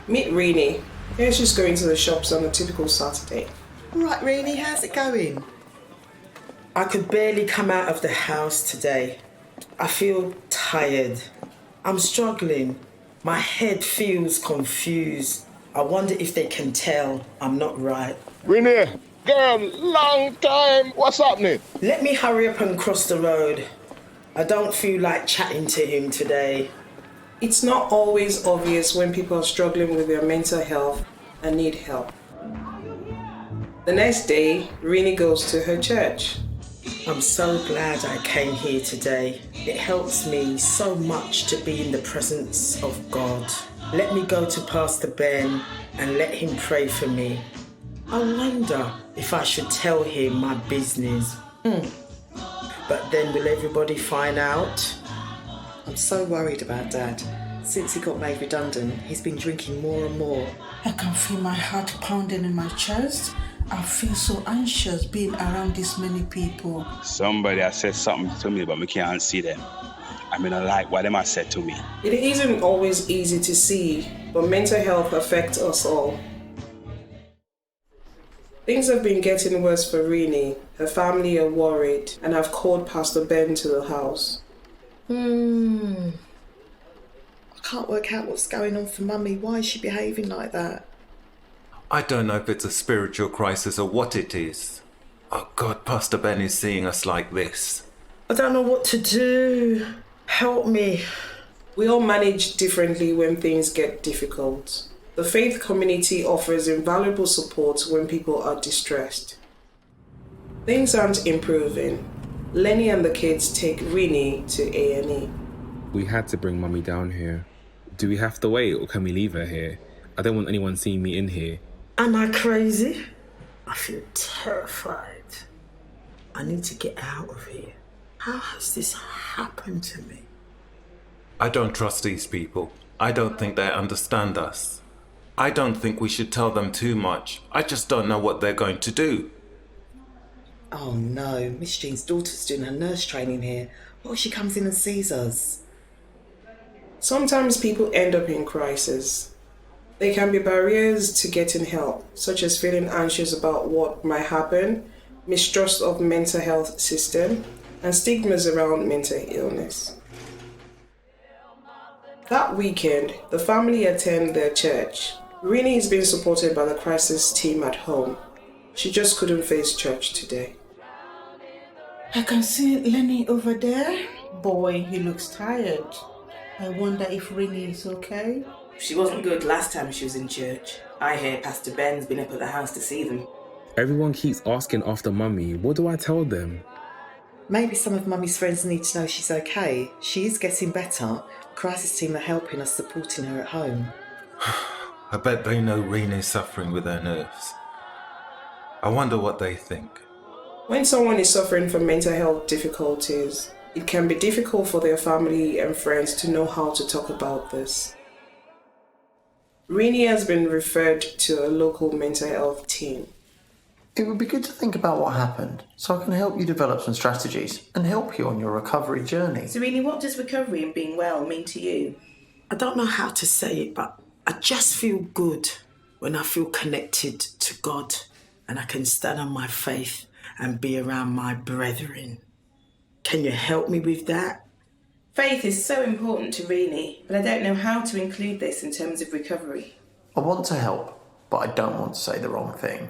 Meet Rini. Here's she's going to the shops on a typical Saturday. Right, Rini, how's it going? I could barely come out of the house today. I feel tired. I'm struggling. My head feels confused. I wonder if they can tell I'm not right. Renee, girl, long time. What's happening? Let me hurry up and cross the road. I don't feel like chatting to him today. It's not always obvious when people are struggling with their mental health and need help. The next day, Rini goes to her church. I'm so glad I came here today. It helps me so much to be in the presence of God. Let me go to Pastor Ben and let him pray for me. I wonder if I should tell him my business. But then will everybody find out? I'm so worried about Dad. Since he got made redundant, he's been drinking more and more. I can feel my heart pounding in my chest. I feel so anxious being around this many people. Somebody has said something to me, but I can't see them. I mean, I like what them has said to me. It isn't always easy to see, but mental health affects us all. Things have been getting worse for Rini. Her family are worried and have called Pastor Ben to the house. I can't work out what's going on for Mummy. Why is she behaving like that? I don't know if it's a spiritual crisis or what it is. Oh God, Pastor Ben is seeing us like this. I don't know what to do. Help me. We all manage differently when things get difficult. The faith community offers invaluable support when people are distressed. Things aren't improving. Lenny and the kids take Rini to A&E. We had to bring Mummy down here. Do we have to wait or can we leave her here? I don't want anyone seeing me in here. Am I crazy? I feel terrified. I need to get out of here. How has this happened to me? I don't trust these people. I don't think they understand us. I don't think we should tell them too much. I just don't know what they're going to do. Oh no, Miss Jean's daughter's doing her nurse training here. What if she comes in and sees us? Sometimes people end up in crisis. There can be barriers to getting help, such as feeling anxious about what might happen, mistrust of mental health system, and stigmas around mental illness. That weekend, the family attend their church. Rini is being supported by the crisis team at home. She just couldn't face church today. I can see Lenny over there. Boy, he looks tired. I wonder if Rini is okay. She wasn't good last time she was in church. I hear Pastor Ben's been up at the house to see them. Everyone keeps asking after Mummy. What do I tell them? Maybe some of Mummy's friends need to know she's okay. She is getting better. The crisis team are helping us, supporting her at home. I bet they know Rene's suffering with her nerves. I wonder what they think. When someone is suffering from mental health difficulties, it can be difficult for their family and friends to know how to talk about this. Rini has been referred to a local mental health team. It would be good to think about what happened, so I can help you develop some strategies and help you on your recovery journey. Serena, what does recovery and being well mean to you? I don't know how to say it, but I just feel good when I feel connected to God and I can stand on my faith and be around my brethren. Can you help me with that? Faith is so important to Rini, but I don't know how to include this in terms of recovery. I want to help, but I don't want to say the wrong thing.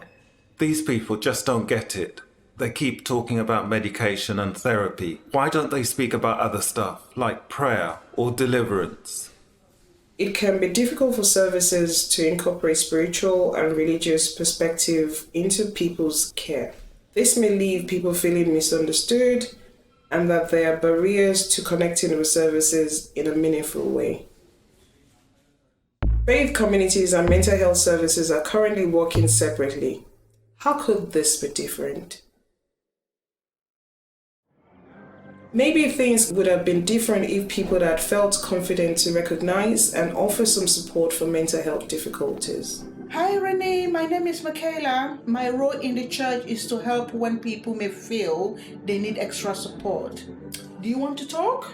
These people just don't get it. They keep talking about medication and therapy. Why don't they speak about other stuff, like prayer or deliverance? It can be difficult for services to incorporate spiritual and religious perspective into people's care. This may leave people feeling misunderstood and that there are barriers to connecting with services in a meaningful way. Faith communities and mental health services are currently working separately. How could this be different? Maybe things would have been different if people had felt confident to recognize and offer some support for mental health difficulties. Hi Renee, my name is Michaela. My role in the church is to help when people may feel they need extra support. Do you want to talk?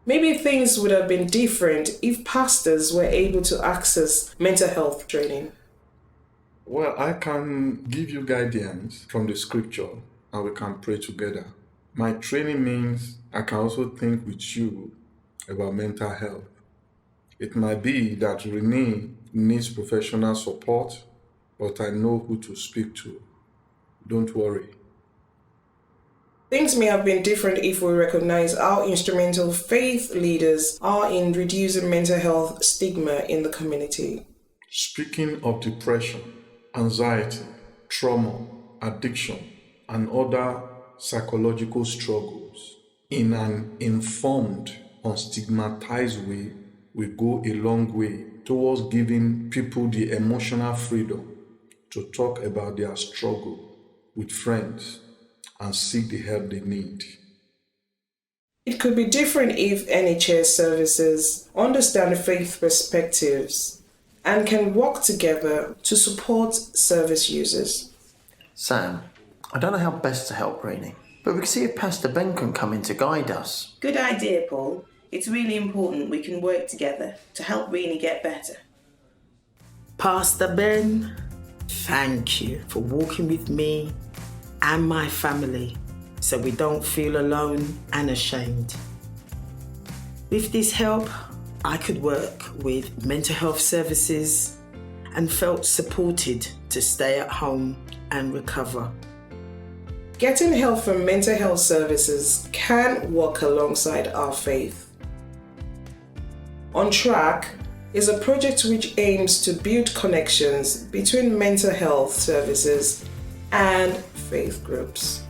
Maybe things would have been different if pastors were able to access mental health training. Well, I can give you guidance from the scripture and we can pray together. My training means I can also think with you about mental health. It might be that Renee needs professional support, but I know who to speak to. Don't worry. Things may have been different if we recognize how instrumental faith leaders are in reducing mental health stigma in the community. Speaking of depression, anxiety, trauma, addiction, and other psychological struggles in an informed, unstigmatized way will go a long way towards giving people the emotional freedom to talk about their struggle with friends and seek the help they need. It could be different if NHS services understand faith perspectives and can work together to support service users. Sam, I don't know how best to help Renee, but we can see if Pastor Ben can come in to guide us. Good idea, Paul. It's really important we can work together to help Renee get better. Pastor Ben, thank you for walking with me and my family so we don't feel alone and ashamed. With this help, I could work with mental health services and felt supported to stay at home and recover. Getting help from mental health services can work alongside our faith. On Trac is a project which aims to build connections between mental health services and faith groups.